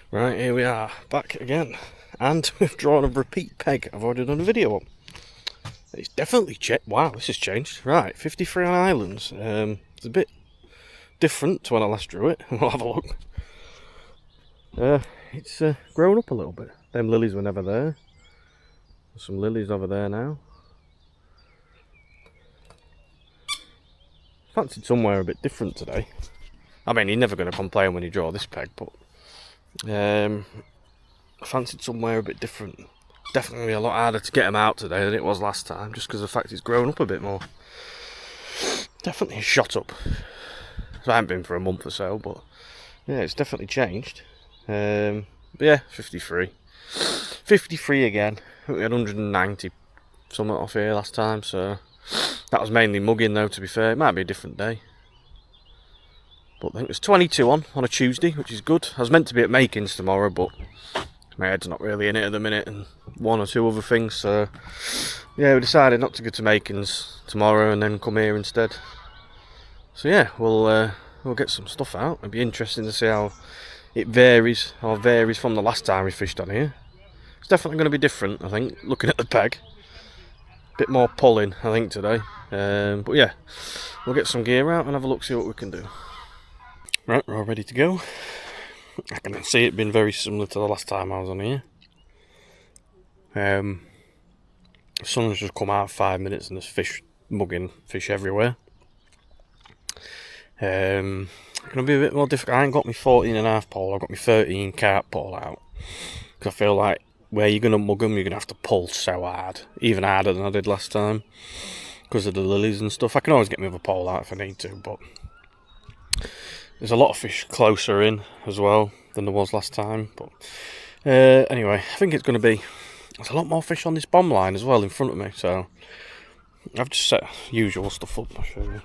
Right, here we are, back again. And we've drawn a repeat peg I've already done a video on. It's definitely changed. Wow, this has changed. Right, 53 on islands. It's a bit different to when I last drew it. We'll have a look. It's grown up a little bit. Them lilies were never there. There's some lilies over there now. Fancied somewhere a bit different today. I mean, you're never going to complain when you draw this peg, but I fancied somewhere a bit different. Definitely a lot harder to get them out today than it was last time, just because of the fact it's grown up a bit more. Definitely shot up. So I haven't been for a month or so, but yeah, it's definitely changed. But yeah, 53. 53 again. I think we had 190 something off here last time, so that was mainly mugging though, to be fair. It might be a different day. But I think there's 22 on a Tuesday, which is good. I was meant to be at Makings tomorrow, but my head's not really in it at the minute, and one or two other things, so yeah, we decided not to go to Makings tomorrow and then come here instead. So yeah, we'll get some stuff out. It'll be interesting to see how it varies from the last time we fished on here. It's definitely going to be different, I think, looking at the peg. Bit more pulling, I think, today. But yeah, we'll get some gear out and have a look, see what we can do. Right, we're all ready to go. I can see it being very similar to the last time I was on here. The sun's just come out 5 minutes and there's fish mugging fish everywhere. Gonna be a bit more difficult. I ain't got my 14.5 pole, I've got my 13 carp pole out. Because I feel like where you're gonna mug them, you're gonna have to pull so hard, even harder than I did last time, because of the lilies and stuff. I can always get my other pole out if I need to, but there's a lot of fish closer in as well than there was last time. But anyway, I think it's going to be... There's a lot more fish on this bomb line as well in front of me, so I've just set usual stuff up. I'll show you.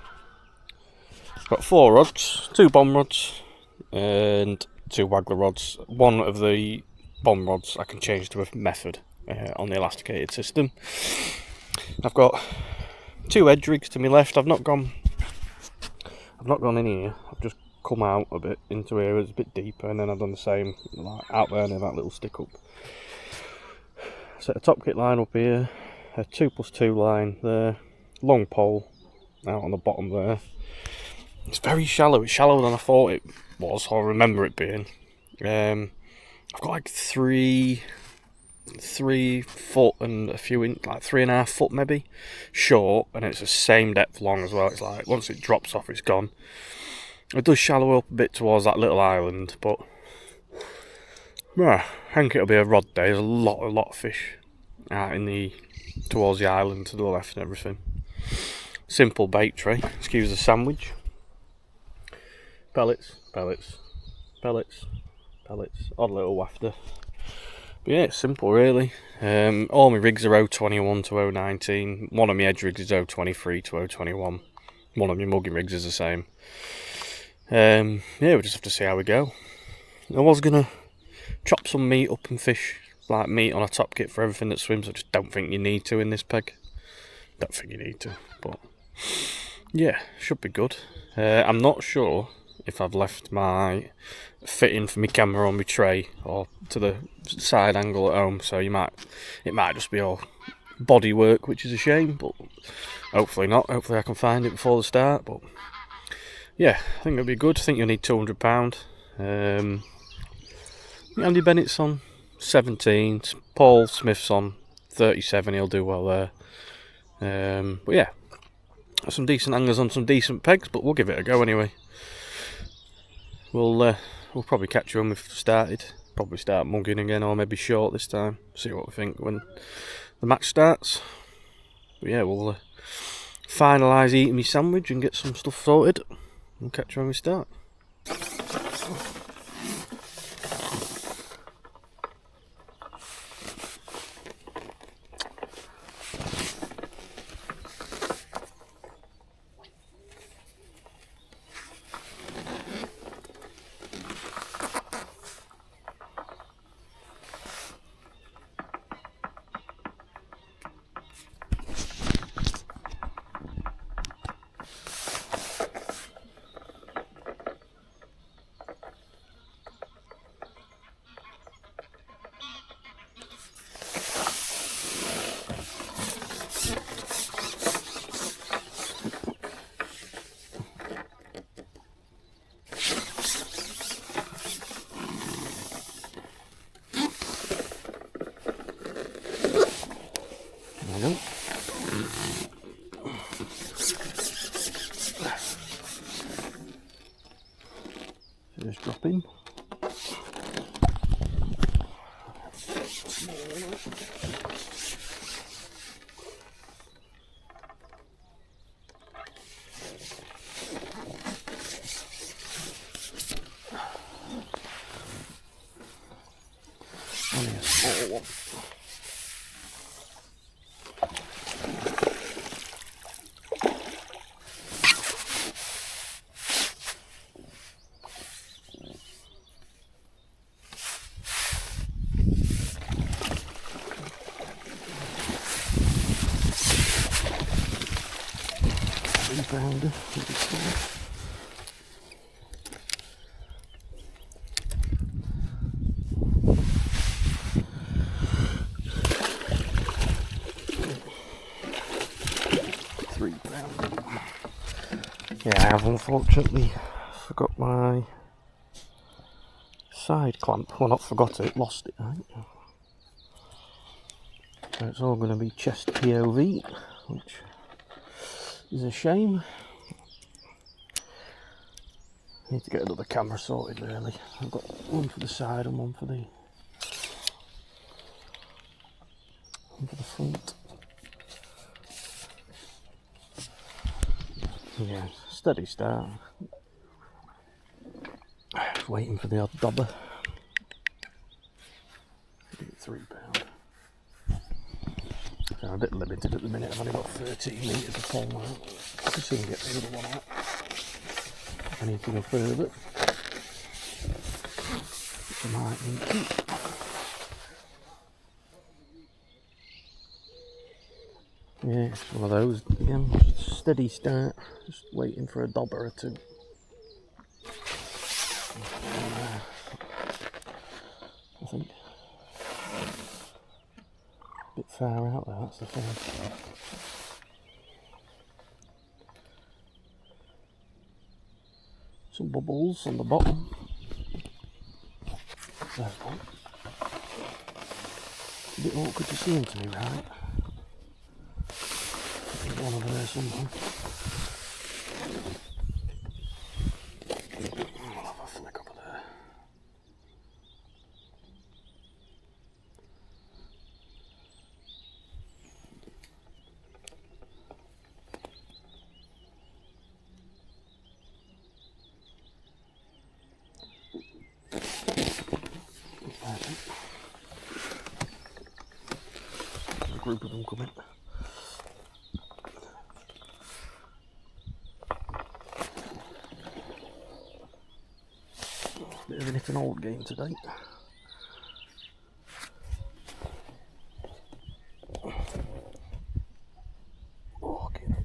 Got 4 rods, 2 bomb rods and 2 Waggler rods. One of the bomb rods I can change to a method on the elasticated system. I've got 2 edge rigs to my left. I've not gone in here. I've just come out a bit into here. It's a bit deeper, and then I've done the same like out there near that little stick up. Set a top kit line up here, a 2+2 line there, long pole out on the bottom there. It's very shallow. It's shallower than I thought it was, or I remember it being. I've got like 3 foot and a few inch, like 3.5 foot maybe, short, and it's the same depth long as well. It's like once it drops off, it's gone. It does shallow up a bit towards that little island, but yeah, I think it'll be a rod day. There's a lot of fish out towards the island to the left and everything. Simple bait tray. Excuse the sandwich. Pellets. Odd little wafter. But yeah, it's simple really. All my rigs are 021 to 019. One of my edge rigs is 023 to 021. One of my mugging rigs is the same. Yeah, we'll just have to see how we go. I was gonna chop some meat up and fish like meat on a top kit for everything that swims. I just don't think you need to in this peg. Don't think you need to, but yeah, should be good. I'm not sure if I've left my fitting for my camera on my tray or to the side angle at home, so it might just be all body work, which is a shame, but hopefully not. Hopefully I can find it before the start. But yeah, I think it'll be good. I think you'll need £200. Andy Bennett's on 17, Paul Smith's on 37, he'll do well there. But yeah, some decent anglers on some decent pegs, but we'll give it a go anyway. We'll probably catch you when we've started. Probably start mugging again, or maybe short this time. See what we think when the match starts. But yeah, we'll finalise eating my sandwich and get some stuff sorted. We'll catch you when we start. Only a small one. Pounder. 3 pounder. Yeah, I have unfortunately forgot my side clamp. Well, not forgot it, lost it, I think. So it's all going to be chest POV, which is a shame. Need to get another camera sorted really. I've got one for the side and one for the front. Yeah, steady start. Just waiting for the odd dobber. £3. So I'm a bit limited at the minute. I've only got 13 metres of pole now. I could soon get the other one out. I need to go further. I might need to. Yeah, it's one of those again. Steady start. Just waiting for a dobber or two. I think a bit far out there. That's the thing. Some bubbles on the bottom. There's one. A bit awkward to see him to me, right? There's one over there somewhere. I'll have a flick over there. There's a group of them coming. Bit of an old game today. Okay.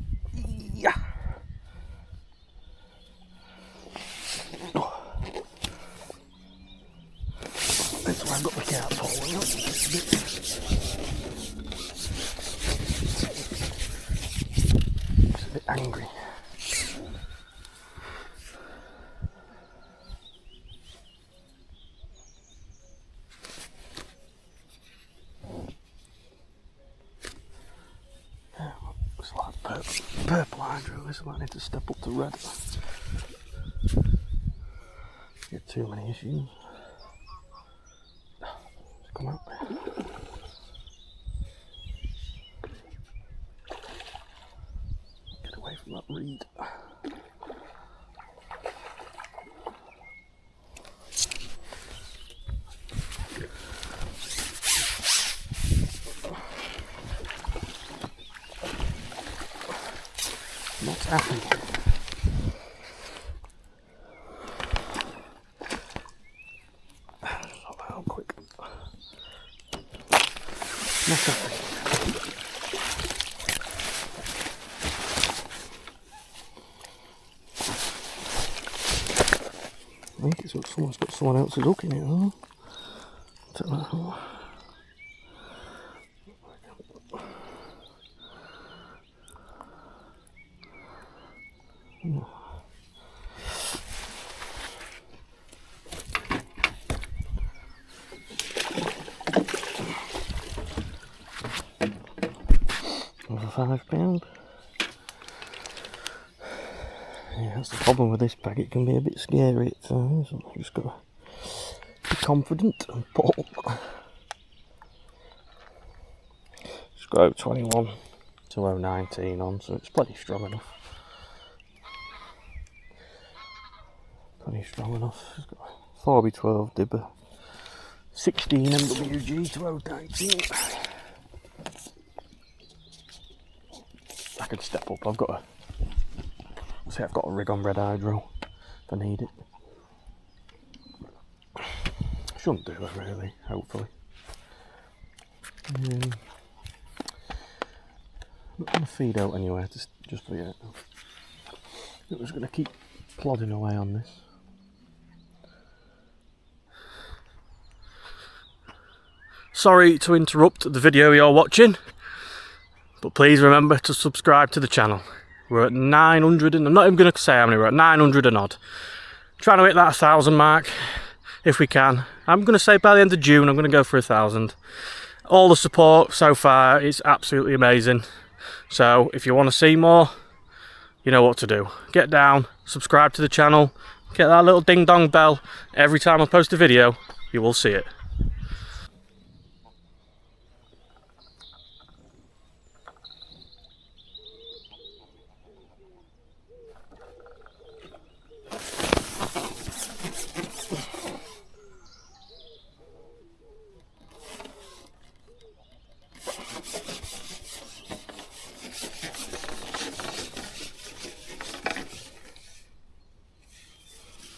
Yeah. Oh. That's why I've got the carp falling up. It's a bit angry. It's like purple hydro, this might need to step up to red. Get too many issues. Let's come out. Get away from that reed. Not happy. Not how quick. Not happy. I think it's what someone's got someone else's hook in it, huh? Take that home. Over £5. Yeah, that's the problem with this bag, it can be a bit scary at times, so I've just got to be confident and pull. Just got 21 to 019 on, so it's plenty strong enough. Plenty strong enough. It's got 4x12 dibber, 16 MWG to 019. I can step up. I've got a rig on red hydro if I need it. Shouldn't do it really, hopefully. I'm not going to feed out anywhere, just for yet. I'm just going to keep plodding away on this. Sorry to interrupt the video you're watching, but please remember to subscribe to the channel. We're at 900 and I'm not even going to say how many we're at, 900 and odd. Trying to hit that 1,000 mark if we can. I'm going to say by the end of June I'm going to go for 1,000. All the support so far is absolutely amazing. So if you want to see more, you know what to do. Get down, subscribe to the channel, get that little ding dong bell. Every time I post a video, you will see it.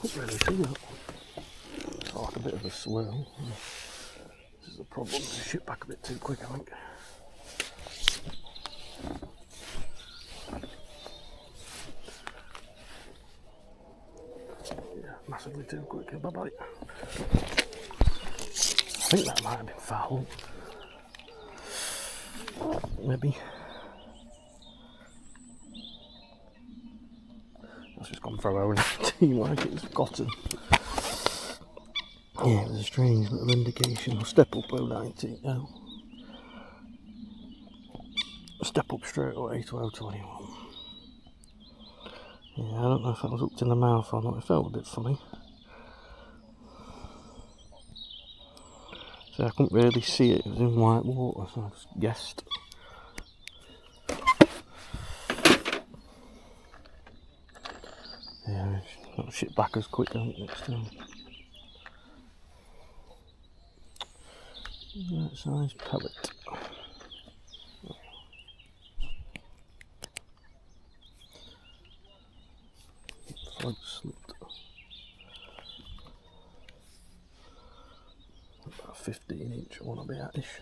Couldn't really see that. It's like a bit of a swirl. This is the problem. I shoot back a bit too quick, I think. Yeah, massively too quick. Bye bye. I think that might have been foul. Maybe. That's just gone for our own team like it's gotten. Yeah, it was a strange little indication. I'll step up 019 now. Step up straight away to 021. Yeah, I don't know if that was hooked in the mouth or not. It felt a bit funny. So I couldn't really see it. It was in white water, so I just guessed. Yeah, not shit back as quick next time. That size pellet. Float slit. About 15-inch I want to be at-ish.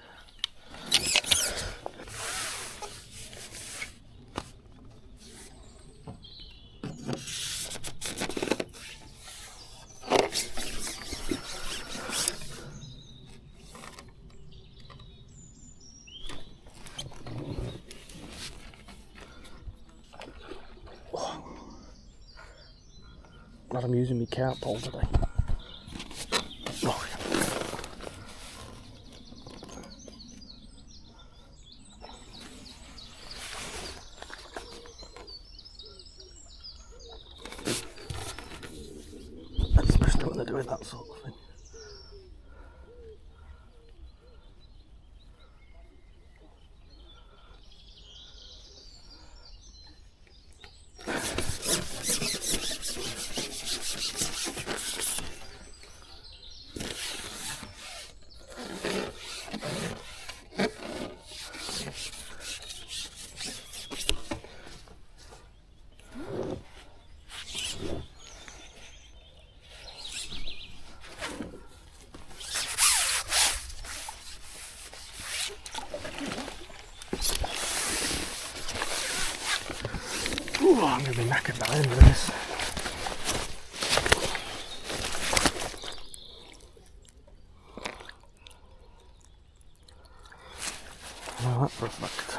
Glad I'm using my carp pole today. Oh, especially when they're doing that sort of thing. Ooh, I'm going to be knackered by the end of this. Well, that's perfect.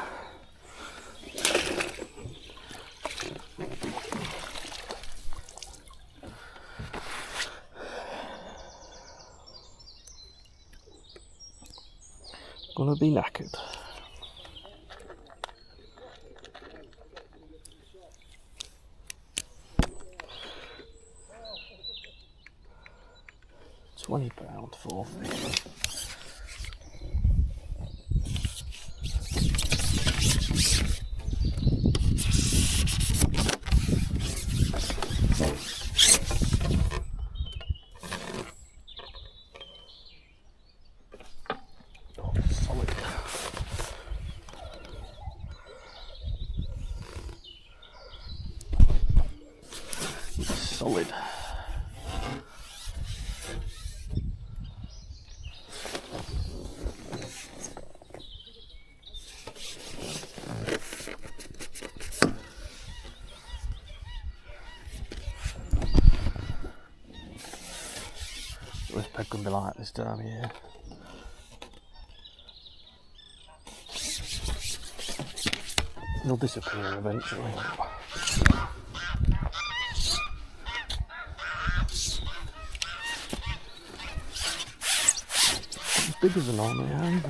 Gonna be knackered. £20 for fish. going to be like this time of year. They'll disappear eventually. As big as they normally are.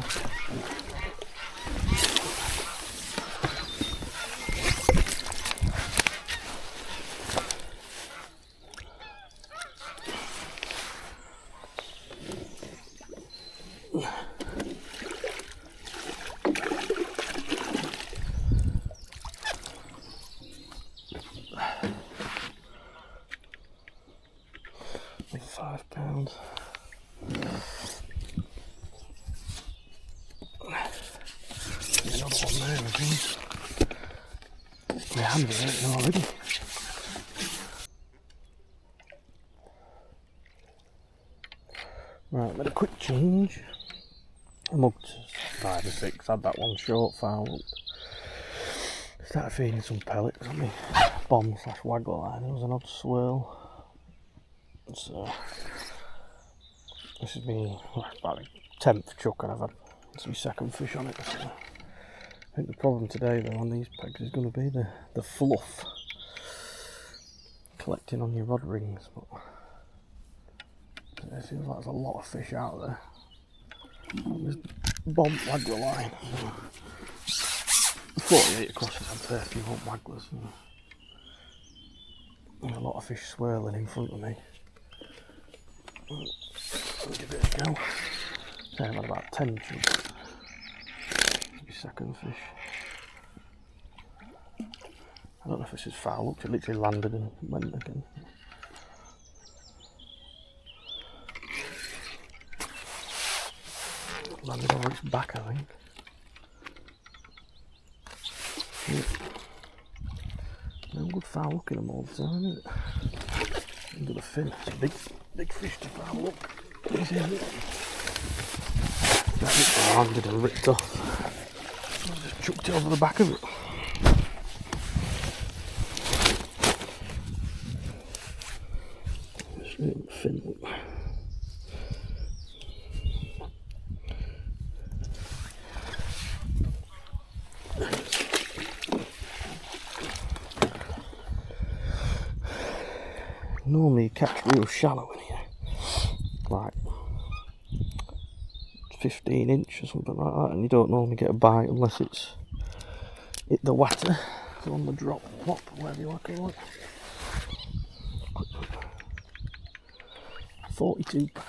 £5. Another one there, I think. My hands are hurting already. Right, made a quick change. I'm up to 5 or 6. Had that one short foul. Started feeding some pellets on me bomb / waggler line. There was an odd swirl. So this is me about the 10th chuck, and I've had some second fish on it. So I think the problem today though on these pegs is going to be the fluff collecting on your rod rings, but it feels like there's a lot of fish out there on this bomb waggler line. 48 across has had a fair few wagglers. There's a lot of fish swirling in front of me. I'll give it a go. So I've had about 10 chugs. Maybe second fish. I don't know if this is foul. Looked, it literally landed and went again. Landed over its back, I think. Yeah. No good foul looking them all the time, is it? Under the fin. It's a big fish to foul look. This is it. That landed and ripped off. I just chucked it over the back of it. Fin look. Normally you catch real shallow in here, like 15 inch or something like that, and you don't normally get a bite unless it's hit the water, so on the drop, plop, whatever you want to call it. 42 pounds.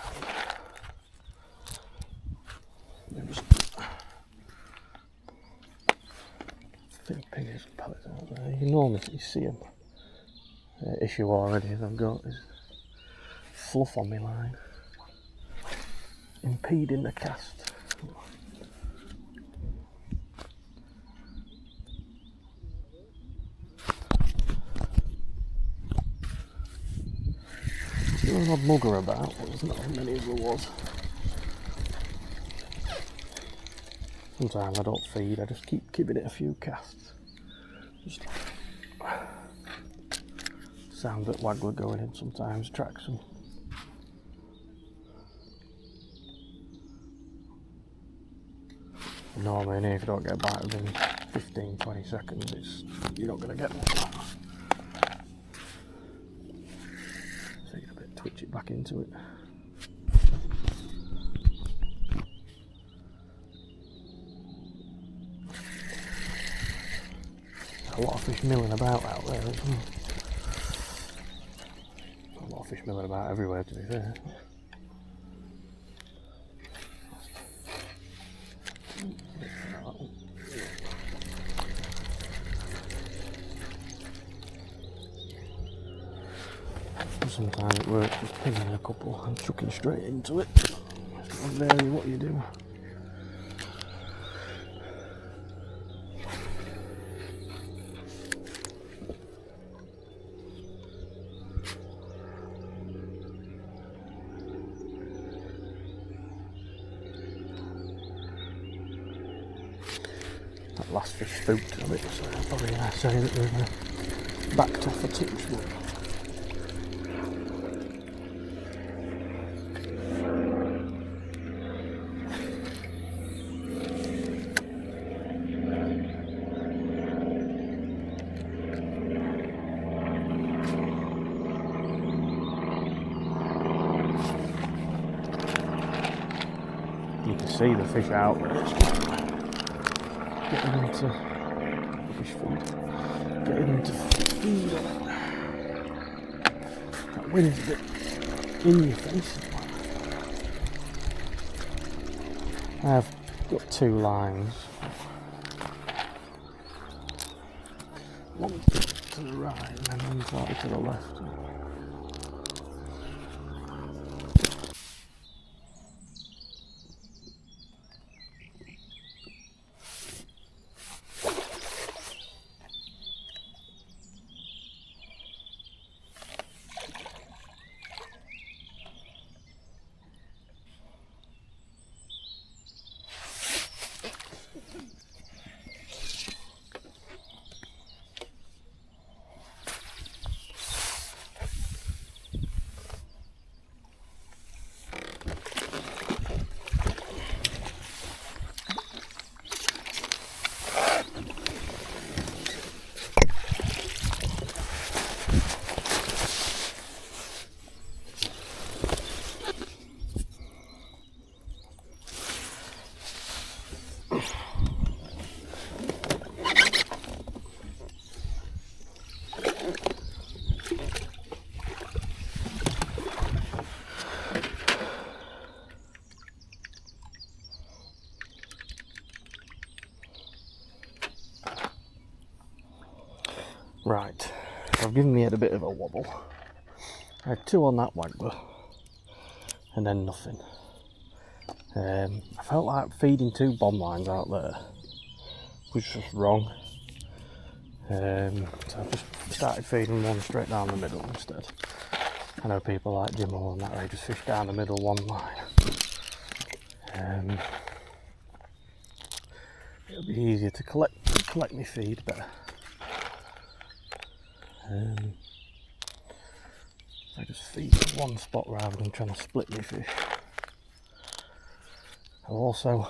Thin pingers and pellets out there. You can normally see them. Issue already is I've got is fluff on my line impeding the cast. There was an odd mugger about, but there's not as many as there was. Sometimes I don't feed, I just keep giving it a few casts. Just sound that waggler going in sometimes tracks them. Normally in here, if you don't get a bite within 15-20 seconds, you're not going to get one. So you a bit twitch it back into it. There's a lot of fish milling about out there as well. A lot of fish milling about everywhere, to be fair. Sometimes it works just pinging a couple and chucking straight into it. It's going to vary what you do. That last fish spooked a bit, so I'm probably going to say that they've backed off a touch. But You can see the fish out there. Getting into fish feed. Getting into feed on it. That wind's a bit in your face. I've got 2 lines. One to the right and then one slightly to the left. Right, I've given me head a bit of a wobble. I had 2 on that Waggler and then nothing. I felt like feeding 2 bomb lines out there, which was wrong. So I just started feeding one straight down the middle instead. I know people like Jim on that way, just fish down the middle one line. It'll be easier to collect my feed better. I just feed one spot rather than trying to split my fish. I've also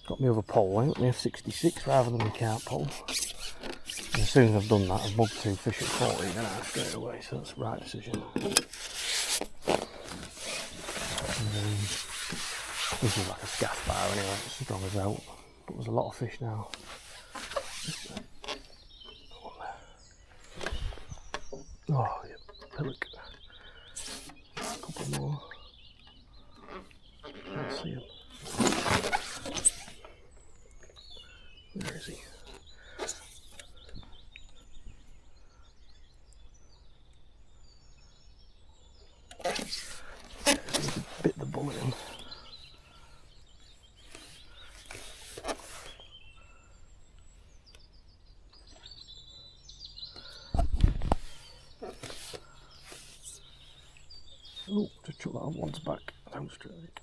got my other pole, I got my 66 rather than my carp pole. And as soon as I've done that, I've mugged 2 fish at 14.5 straight away, so that's the right decision. This is like a scaff bar anyway, it's strong as out, but there's a lot of fish now. Oh, yeah, pillock. A couple more. Can't see him. Where is he? Bit the bullet in. Oh, just chuck that on one's back. Don't strike.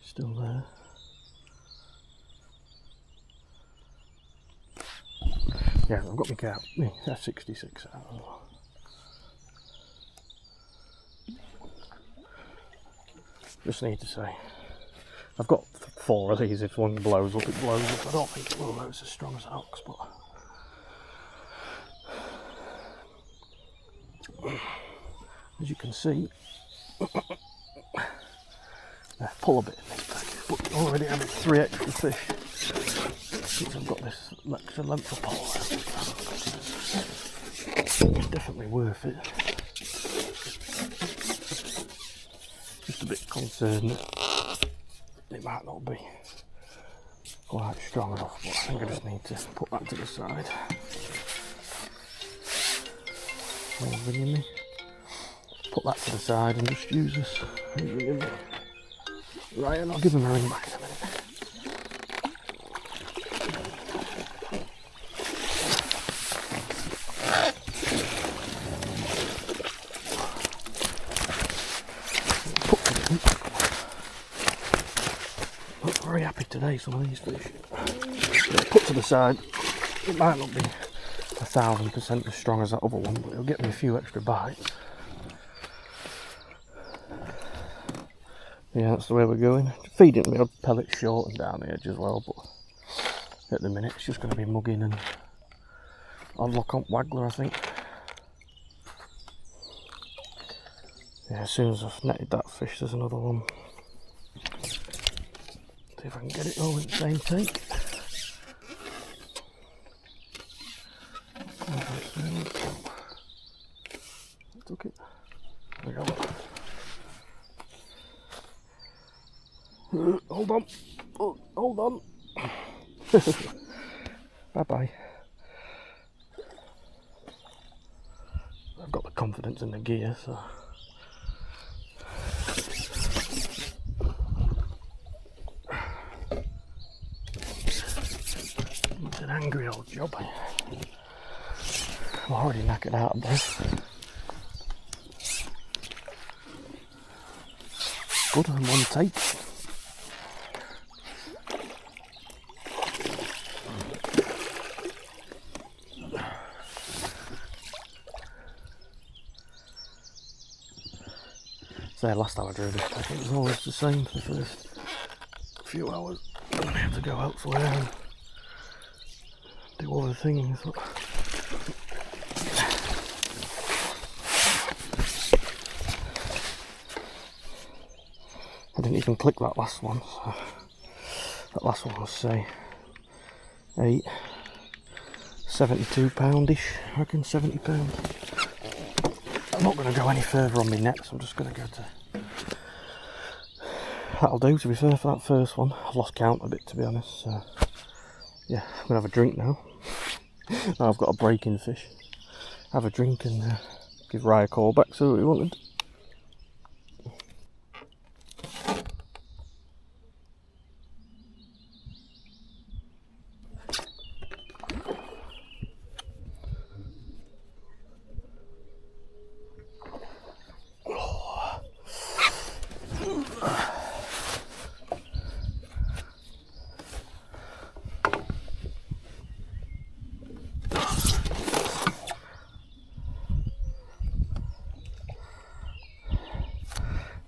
Still there. Yeah, I've got my carp, my F66 out. Just need to say, I've got 4 of these. If one blows up, it blows up. I don't think it will though, it's as strong as an ox, but as you can see, I pull a bit in this bag, but already having 3 extra fish since I've got this extra length of pole. It's definitely worth it. Just a bit concerned that it might not be quite strong enough, but I think I just need to put that to the side. Ringing me. Put that to the side and just use this. Right, and I'll give him a ring back in a minute. Not very happy today, some of these fish. Put to the side. It might not be 1000% as strong as that other one, but it'll get me a few extra bites. Yeah, that's the way we're going. Feeding me pellets short and down the edge as well, but at the minute it's just going to be mugging and on lock on Waggler, I think. Yeah, as soon as I've netted that fish, there's another one. See if I can get it all in the same take. Took it. There we go. Hold on. Oh, hold on. Bye bye. I've got the confidence in the gear, so. It's an angry old job. I'm already knackered out of breath. Good on one take. So last time I drew this pack, it was always the same for the first few hours. And I have to go elsewhere and do other things. I didn't even click that last one, so that last one was say 72 poundish, I reckon £70. I'm not going to go any further on my nets, I'm just going to go to, that'll do to be fair for that first one. I've lost count a bit to be honest, so yeah, I'm going to have a drink now. Now I've got a break in fish, have a drink and give Rye a call back, see what he wanted.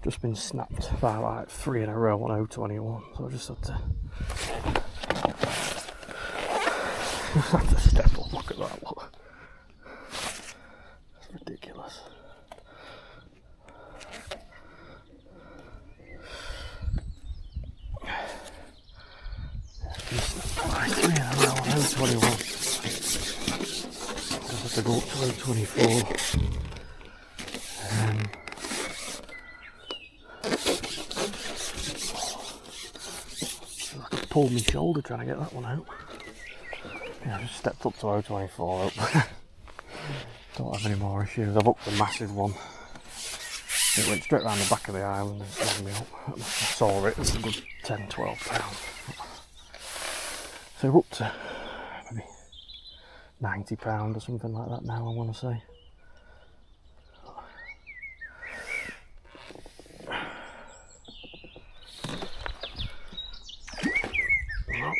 Just been snapped by like 3 in a row on 021, so I just had to step up. Look at that, look. That's ridiculous. Been snapped by 3 in a row on 021. Just have to go up to 024. Pulled my shoulder trying to get that one out. Yeah, I just stepped up to 024. Don't have any more issues. I've hooked a massive one. It went straight around the back of the island and snagged me up. I saw it was a good 10-12 pounds. So we're up to maybe £90 or something like that now, I want to say.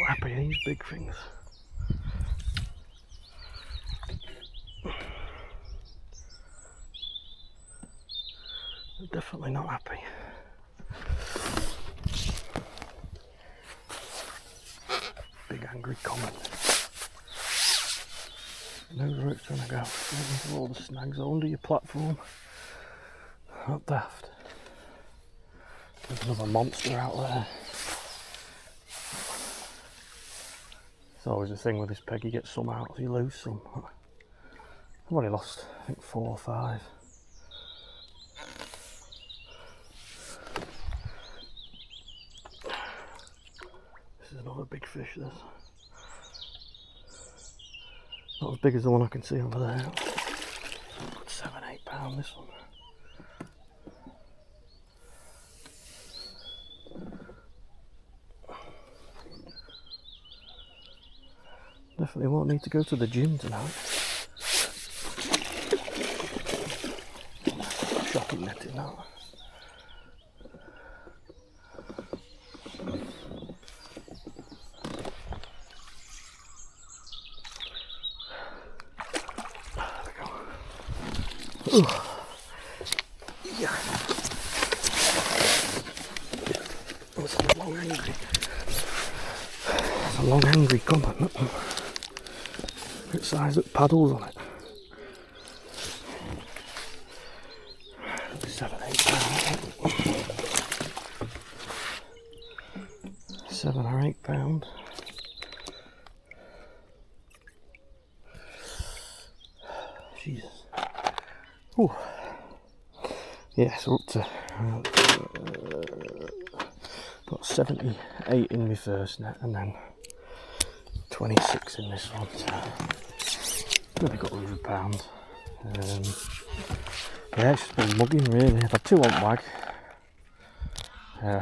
Happy these big things. I'm definitely not happy. Big angry comment. Knows where it's trying to go. Into all the snags under your platform. Not daft. There's another monster out there. It's always the thing with this peg, you get some out, you lose some. I've only lost, I think, 4 or 5. This is another big fish, this. Not as big as the one I can see over there. 7-8 pound, this one. Definitely won't need to go to the gym tonight. Shocking netting that. There we go. Ooh. Yeah. That's a long angry. That's a long angry comment. It size up paddles on it. 7, 8 pound. 7 or 8 pound. Jesus. Ooh. Yeah, so up to got 78 in my first net and then 26 in this one. So maybe got £100. Yeah, it's just been mugging really. I've had 2 on wag.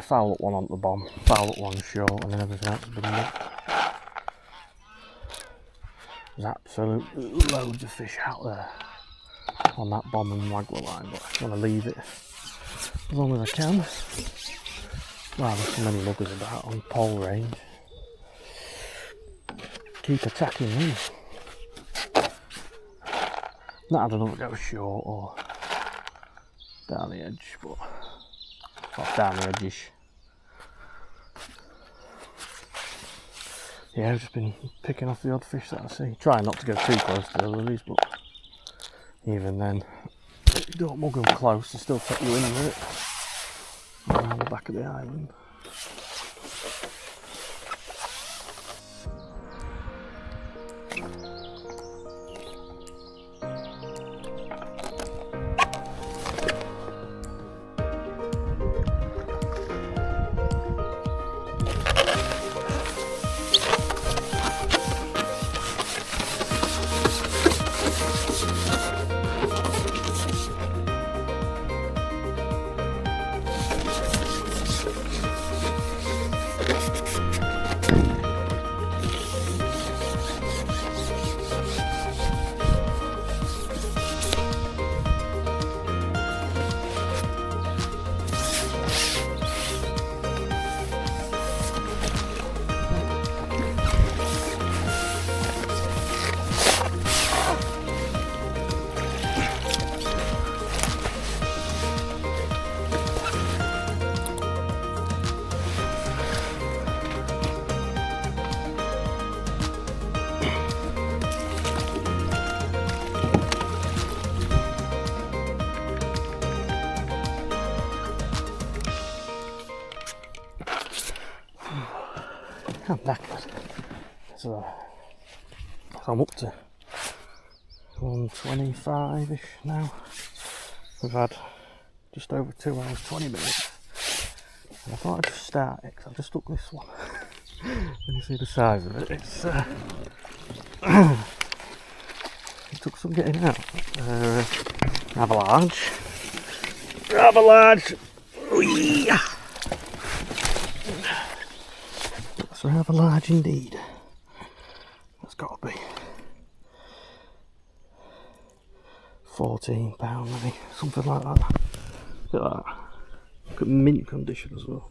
Foul up one on the bomb, foul up one short, and then everything else has been mugged. There's absolutely loads of fish out there on that bomb and Waggler line, but I want to leave it as long as I can. Wow, there's so many muggers about on pole range. Keep attacking them. Not had another go short or down the edge, but not down the edge-ish. Yeah, I've just been picking off the odd fish that I see. Trying not to go too close to the lilies, but even then, if you don't mug them close, they still take you in with it. On the back of the island. I'm knackered. So I'm up to 125-ish now. We've had just over 2 hours 20 minutes. And I thought I'd just start it because I've just took this one. When you see the size of it, it's it took some getting out. Avalanche. Avalanche. Ooh-yah. That's rather large indeed. That's got to be £14 maybe, something like that. Look at that. Look at mint condition as well.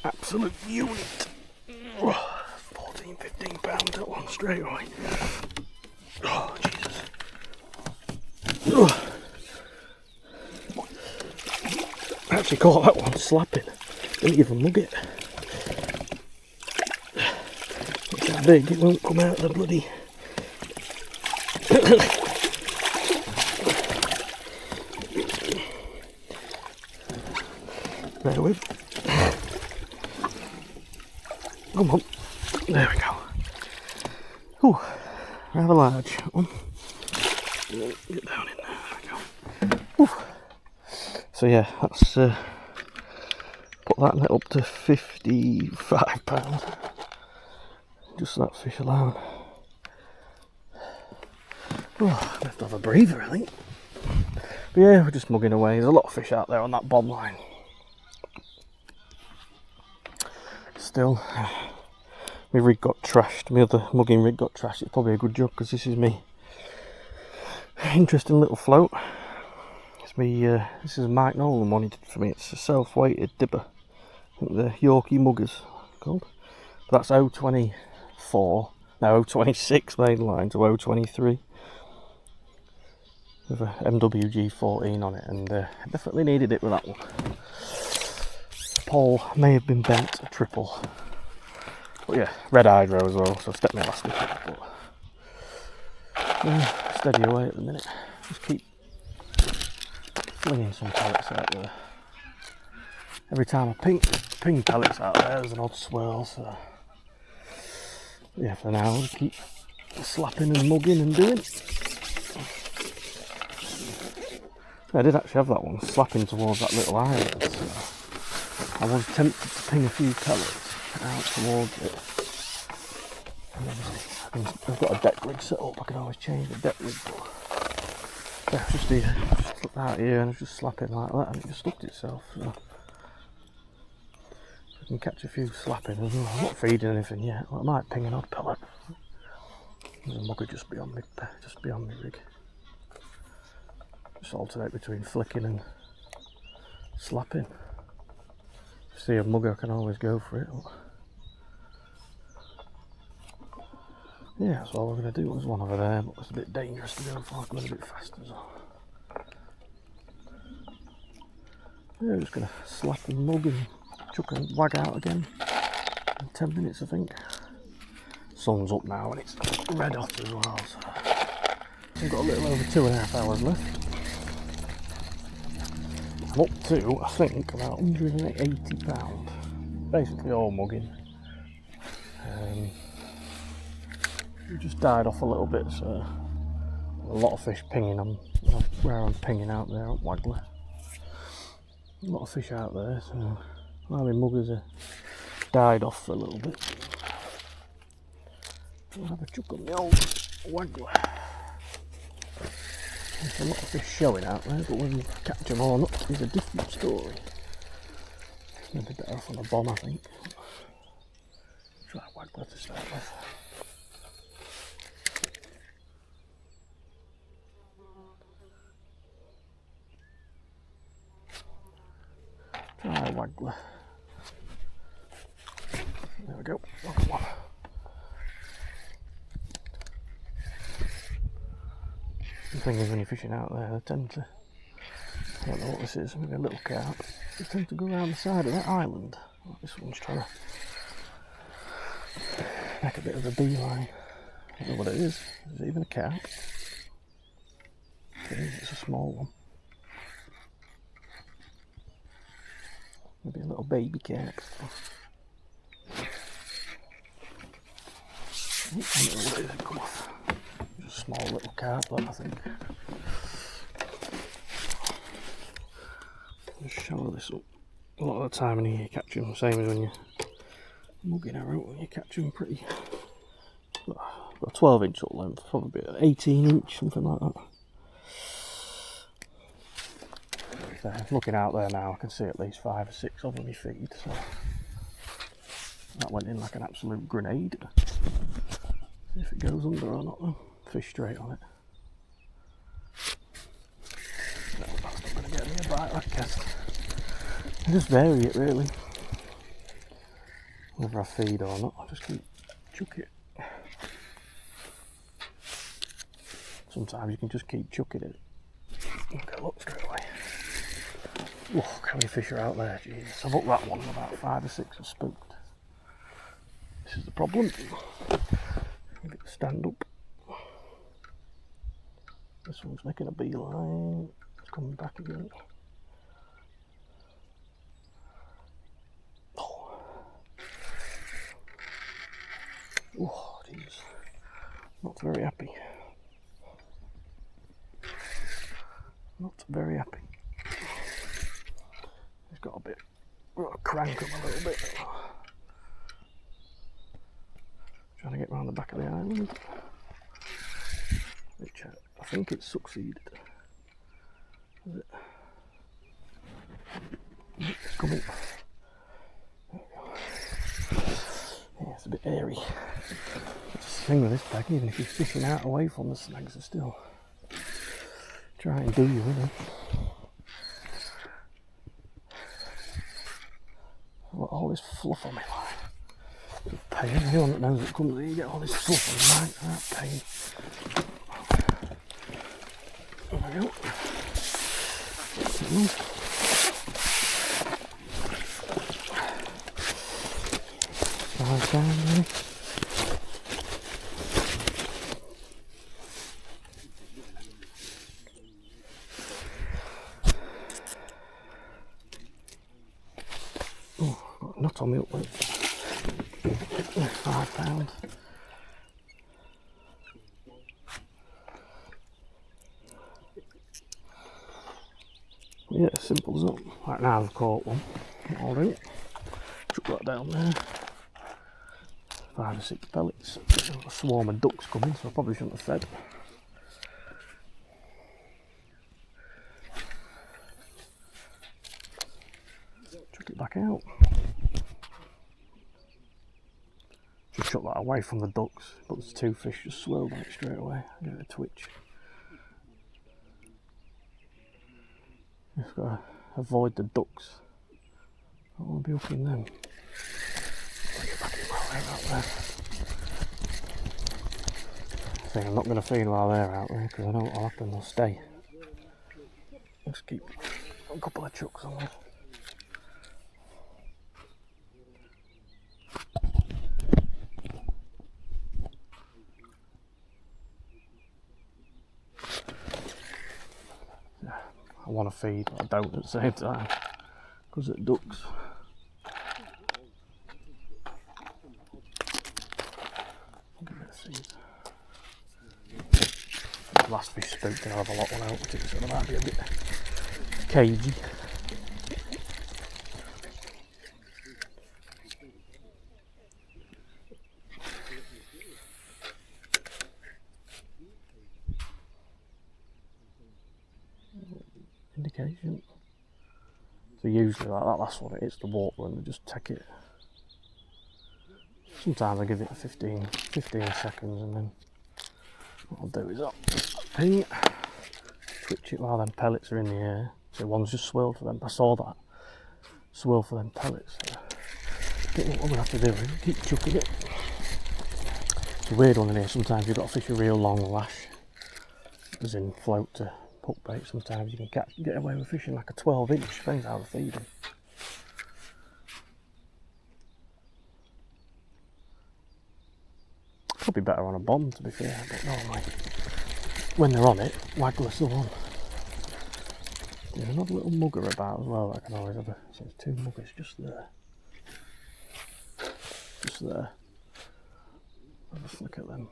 Absolute unit. Oh, 14, £15 that one straight away. Oh Jesus. Oh. I actually caught that one slapping. Didn't even mug it. It's that big, it won't come out of the bloody. Bear with. Come on. There we go. Ooh, rather large one. Get down in there. There we go. Ooh. So yeah, that's put that net up to £55. Just that fish alone. Oh, I have to have a breather, I think. But yeah, we're just mugging away. There's a lot of fish out there on that bomb line. Still, my rig got trashed. My other mugging rig got trashed. It's probably a good job because this is me interesting little float. It's me. This is a Mike Nolan one he did for me. It's a self-weighted dipper. I think the Yorkie Muggers called. But that's 024. No, 026 main line to 023 with a MWG 14 on it, and definitely needed it with that one. Pole may have been bent a triple, but yeah, red hydro as well, so stepped me last week. But steady away at the minute. Just keep flinging some pellets out there. Every time I ping pellets out there, there's an odd swirl, so yeah, for now I'll keep slapping and mugging and doing. I did actually have that one slapping towards that little island, so I was tempted to ping a few pellets out towards it. And obviously, I've got a deck rig set up, I can always change the deck rig, but yeah, just out here and I was just slapping like that and it just stuck itself. So I can catch a few slapping as well. I'm not feeding anything yet, but I might ping an odd pellet. There's a mugger just beyond me rig. Just alternate between flicking and slapping. If you see a mugger, I can always go for it. Yeah, that's all we're going to do. There's one over there, but it's a bit dangerous to go for. Going a bit faster as well. Yeah, just going to slap and mug and chuck and wag out again in 10 minutes, I think. Sun's up now and it's red hot as well, so I've got a little over 2.5 hours left. I'm up to, I think, about £180. Basically all mugging. We just died off a little bit, so a lot of fish pinging on where I'm pinging out there at Waggler. A lot of fish out there, so my muggers are died off for a little bit. I'll have a chuck on the old Waggler. There's a lot of fish showing out there, but whether you catch them or not is a different story. Maybe better off on a bomb, I think. Try Waggler to start with. Try Waggler. There we go. The thing is, when you're fishing out there, they tend to, I don't know what this is, maybe a little carp, they tend to go around the side of that island. This one's trying to make a bit of a beeline. I don't know what it is. Is it even a carp? It is, it's a small one. Maybe a little baby carp. I don't know what it is, it come off. Just a small little carp, that I think. Just shallow this up. A lot of the time when you catch them, same as when you're mugging out, when you catch them pretty. Got a 12-inch up length, probably an 18-inch, something like that. So looking out there now, I can see at least 5 or 6 of them in my feed. So that went in like an absolute grenade. See if it goes under or not, though. Fish straight on it. No, that's not going to get me a bite, that cast. I just vary it really. Whether I feed or not, I just keep chuck it. Sometimes you can just keep chucking it. Okay, look straight away. Look how many fish are out there, Jesus. I've hooked that one, about 5 or 6 are spooked. This is the problem. Give it a stand up. This one's making a beeline. It's coming back again. Oh, jeez. Not very happy. Not very happy. He's got a bit. We've got to crank him a little bit. Trying to get round the back of the island. Which I think it's succeeded. Is it? It's coming. There we go. Yeah, it's a bit airy. That's the thing with this bag, even if you're fishing out away from the snags, are still try and do you, know. I've got all this fluff on my line. It's a pain. Anyone that knows it comes here, you get all this fluff on your line. That pain. There we go. Nice down there. not on me up with £5. Yeah, simple as that. Right, now I've caught one. What I'll do, chuck that down there. 5 or 6 pellets. A swarm of ducks coming, so I probably shouldn't have fed. Chuck it back out. Just chuck that away from the ducks, but there's 2 fish just swirled on it straight away. Give it a twitch. Just gotta avoid the ducks. I don't want to be hooking them. Bring it back in while they're out there. I think I'm not going to feed while they're out there because I know what'll happen, they'll stay. Just keep a couple of chucks on there. I want to feed, but I don't at the same time because of the ducks. The last fish spooked, I'll have a lot one out with it, so it might be a bit cagey. Indication. So usually like that, that's what it is, the water, and they just take it. Sometimes I give it 15 seconds, and then what I'll do is I'll ping, twitch it while them pellets are in the air. So one's just swirled for them. I saw that swirl for them pellets. So I think what we're going to have to do is keep chucking it. It's a weird one in here. Sometimes you've got to fish a real long lash, as in float to hook bait. Sometimes you can get away with fishing like a 12-inch, depends how they feed them. Probably better on a bomb, to be fair, but normally when they're on it, Waggler's the one. There's another little mugger about as well that I can always have so there's 2 muggers just there. Just there. Have a flick at them.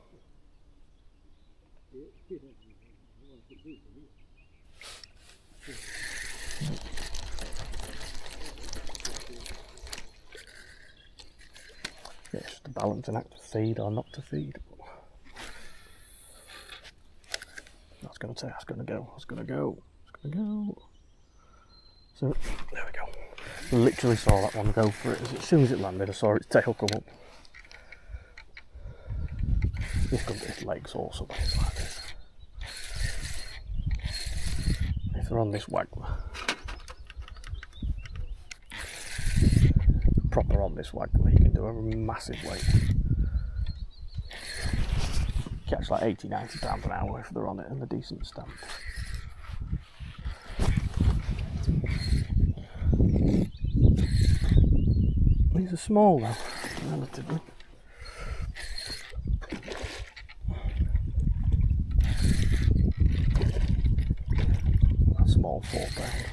Yeah, it's just a balancing act to feed or not to feed. That's gonna go. So there we go. I literally saw that one go for it. As soon as it landed, I saw its tail come up. This could be its legs or something like this. If they're on this Waggler, proper on this Waggler, you can do a massive weight. Catch like 80-90 pounds an hour if they're on it and a decent stamp. These are small though, relatively. A small 4 pound.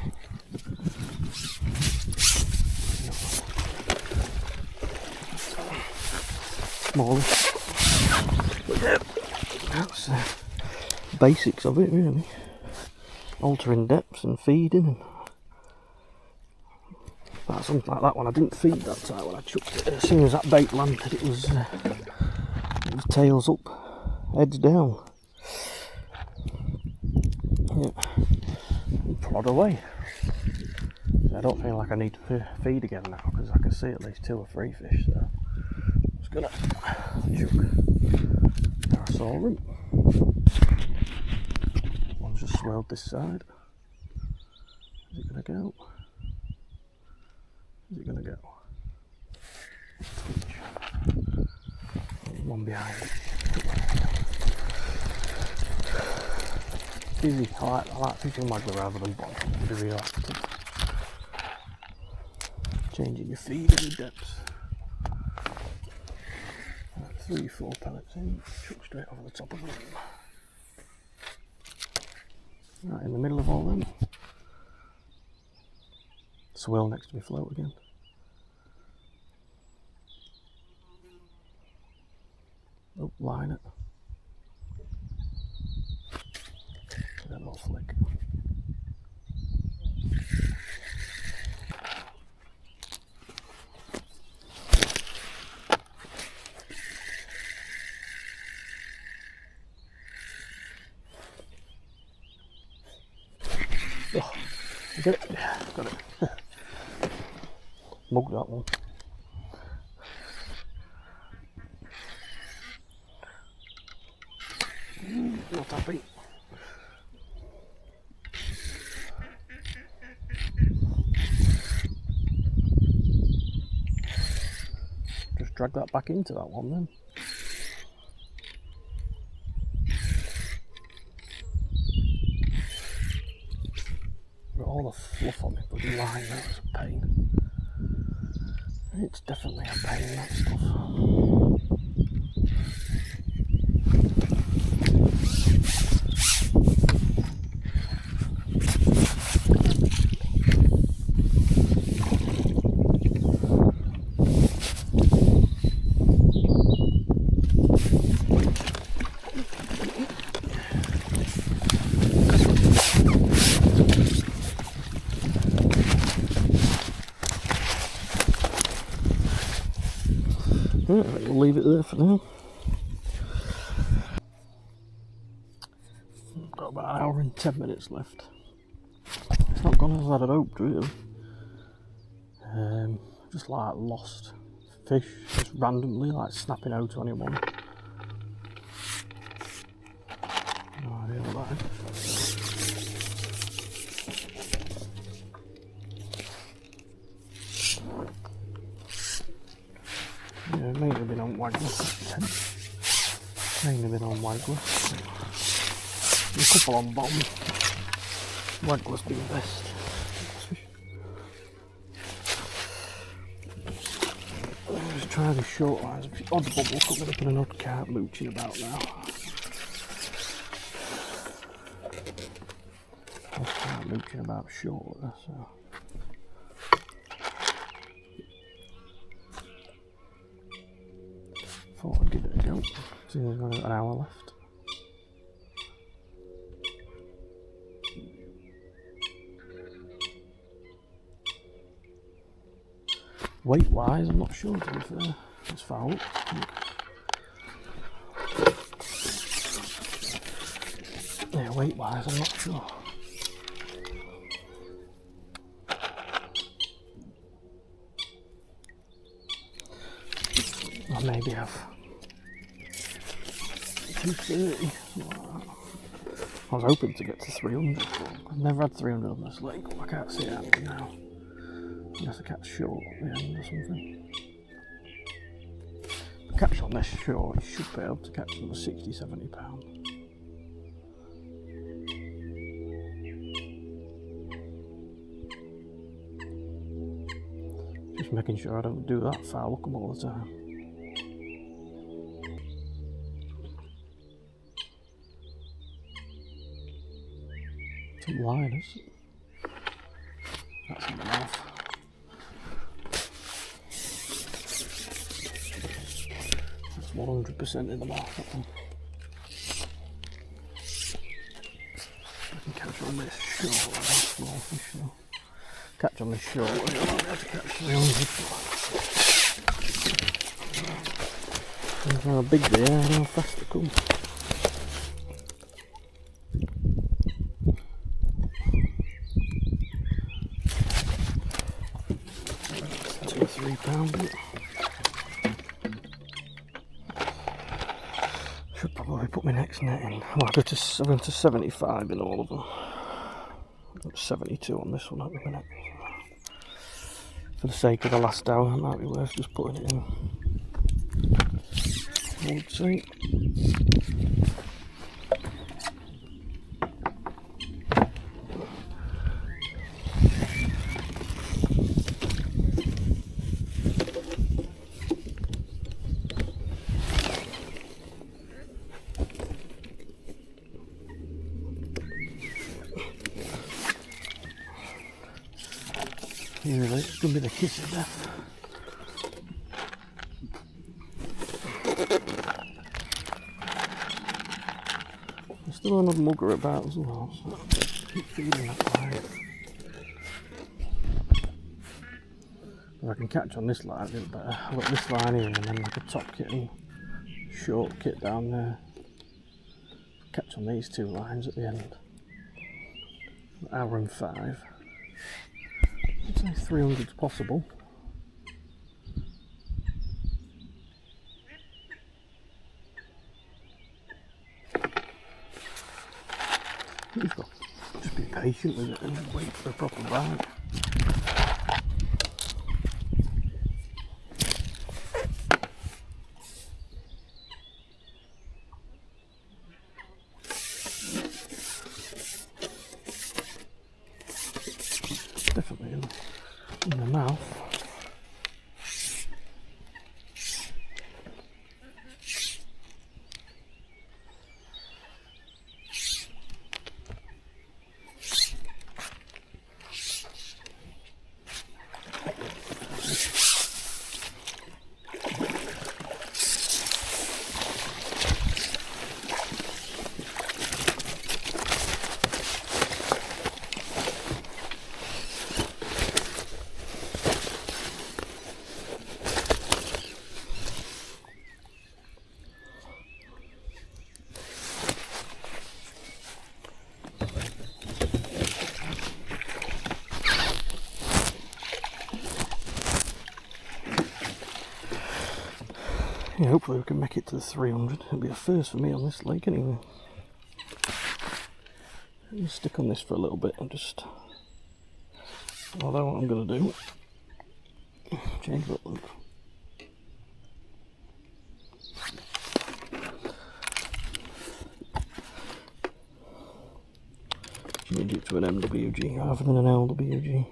Smaller. But yeah, that's basics of it really. Altering depths and feeding and that's something like that one. I didn't feed that time when I chucked it. As soon as that bait landed, it was tails up, heads down. Yeah, and prod away. So I don't feel like I need to feed again now because I can see at least 2 or 3 fish. So I'm just gonna chuck. There I saw them. One's just swirled this side. Is it gonna go? Is it going to go? Twitch. One behind it. Easy. I like fishing Waggler rather than bottom. To be real active. Changing your feed and your depths. 3-4 pellets in. Chuck straight over the top of them. Right in the middle of all them. Swirl next to me float again. line it. Get a little flick. Oh, get it? Yeah, got it. Mugged that one. Not happy. Just drag that back into that one then. Got all the fluff on it, but the line, that's a pain. It's definitely a pain, that stuff. Right, we'll leave it there for now. Got about an hour and 10 minutes left. It's not gone as I'd hoped, really. Just like lost fish, just randomly, like snapping out on anyone. No idea what that is. Yeah, mainly been on Waggler. Mainly been on Waggler. A couple on bottom. Waggler's been best. Let's try the short lines. Odd bubble coming up and an odd carp mooching about now. Odd carp mooching about shorter, so. Thought I'd give it a go. See, we've got an hour left. Weight wise, I'm not sure, to be fair. It's foul, I think. Yeah, weight wise, I'm not sure. I maybe have 230. I was hoping to get to 300, but I've never had 300 on this lake. I can't see it happening now. You have to catch short at the end or something. If I catch on this short, you should be able to catch another 60-70 pounds. Just making sure I don't do that foul look all the time. Some liners. That's in the mouth. That's 100% in the mouth, that one. I can catch on this short, small fish now. Catch on this short, I might be able to catch 300. Depends how big they are and how fast they come. £3. Should probably put my next net in. Well, I went to 75 in all of them. Got 72 on this one at the minute. For the sake of the last hour, it might be worth just putting it in. I would say. Usually it's going to be the kiss of death. Still another mugger about as well, so keep feeding that line. If I can catch on this line a bit better. I've got this line here and then like a top kit and short kit down there. Catch on these two lines at the end. Hour and 5. I'd say 300's possible. You've got to just be patient with it and wait for a proper bite. Definitely in the mouth. Yeah, hopefully we can make it to the 300. It'll be a first for me on this lake anyway. I'll stick on this for a little bit and just... Although what I'm going to do... Change that loop. Change it to an MWG rather than an LWG.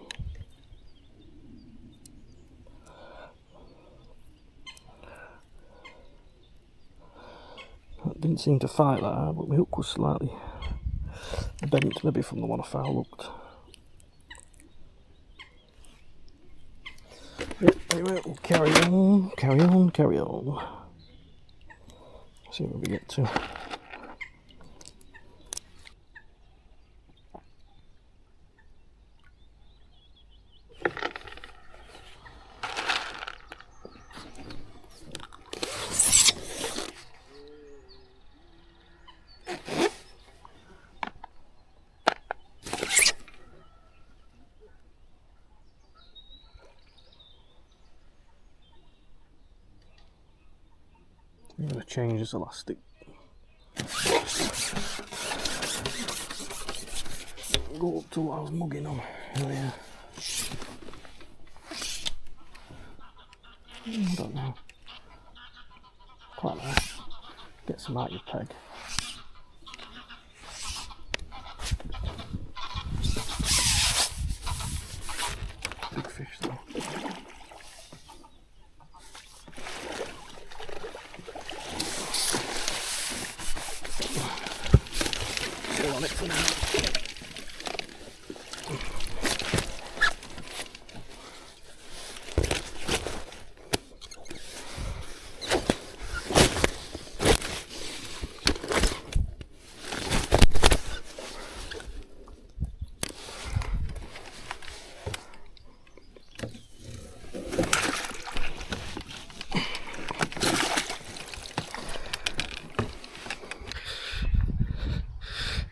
Didn't seem to fight that hard, but my hook was slightly bent, maybe from the one I foul hooked. Yep, anyway, we'll carry on. See where we get to. I'm going to change this elastic. Go up to what I was mugging on earlier. I don't know. Quite nice. Get some out your peg. Big fish though. Still on it for now.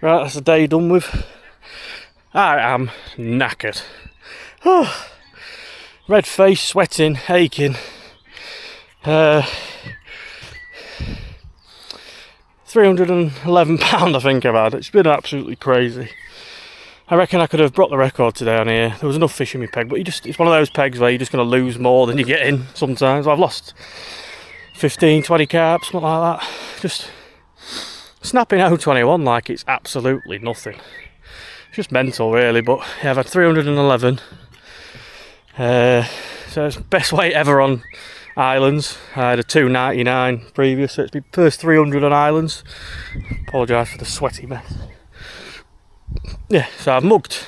Right, that's the day done with. I am knackered. Red face, sweating, aching. £311 I think I've had. It's been absolutely crazy. I reckon I could have brought the record today on here. There was enough fish in my peg, but it's one of those pegs where you're just going to lose more than you get in sometimes. I've lost 15, 20 carp, something like that. Just snapping O21 like it's absolutely nothing. It's just mental really, but yeah, I've had 311. So it's best weight ever on islands. I had a 299 previous, so it's my first 300 on islands. Apologise for the sweaty mess. Yeah, so I've mugged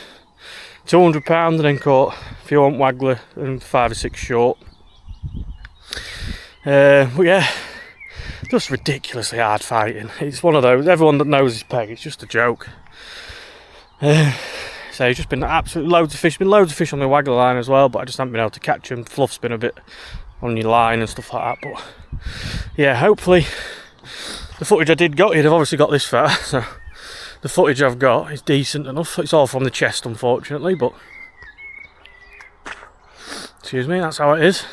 £200 and then caught a few on Waggler and 5 or 6 short. But yeah, just ridiculously hard fighting. It's one of those, everyone that knows his peg, it's just a joke. So it's just been absolutely loads of fish. Been loads of fish on my Waggler line as well, but I just haven't been able to catch them. Fluff's been a bit on your line and stuff like that. But yeah, hopefully the footage I did got, you'd have obviously got this far. So the footage I've got is decent enough. It's all from the chest, unfortunately, but excuse me, that's how it is.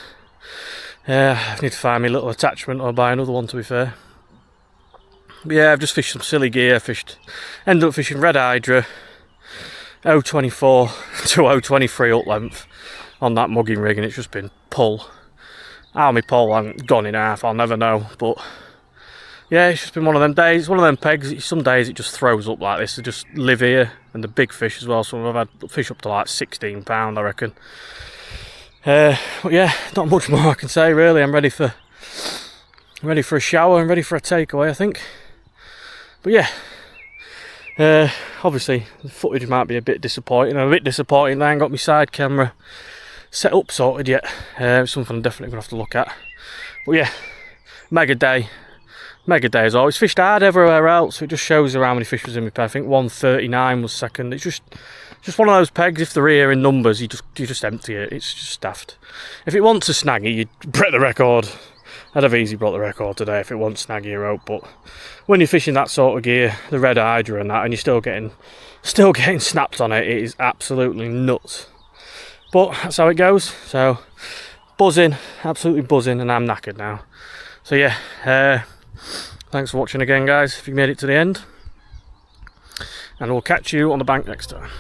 I need to find me a little attachment or buy another one, to be fair. But yeah, I've just fished some silly gear. Ended up fishing red hydra, 024 to 023 up length on that mugging rig, and it's just been pull. How my pole hasn't gone in half, I'll never know. But yeah, it's just been one of them days, one of them pegs. Some days it just throws up like this. They just live here, and the big fish as well. So I've had fish up to like £16, I reckon. But yeah, not much more I can say really. I'm ready for a shower and ready for a takeaway, I think. But yeah, obviously the footage might be a bit disappointing. I'm a bit disappointed that I ain't got my side camera set up sorted yet. It's something I'm definitely gonna have to look at. But yeah, mega day as always. Fished hard everywhere else. It just shows you how many fish was in my peg. I think 139 was second. It's just one of those pegs. If they're here in numbers, you just empty it. It's just daft. If it wants a snaggy, you'd break the record. I'd have easily broke the record today if it wants snaggy or rope. But when you're fishing that sort of gear, the red hydra and that, and you're still getting snapped on it, it is absolutely nuts. But that's how it goes. So buzzing, absolutely buzzing, and I'm knackered now. So yeah, thanks for watching again, guys, if you made it to the end, and we'll catch you on the bank next time.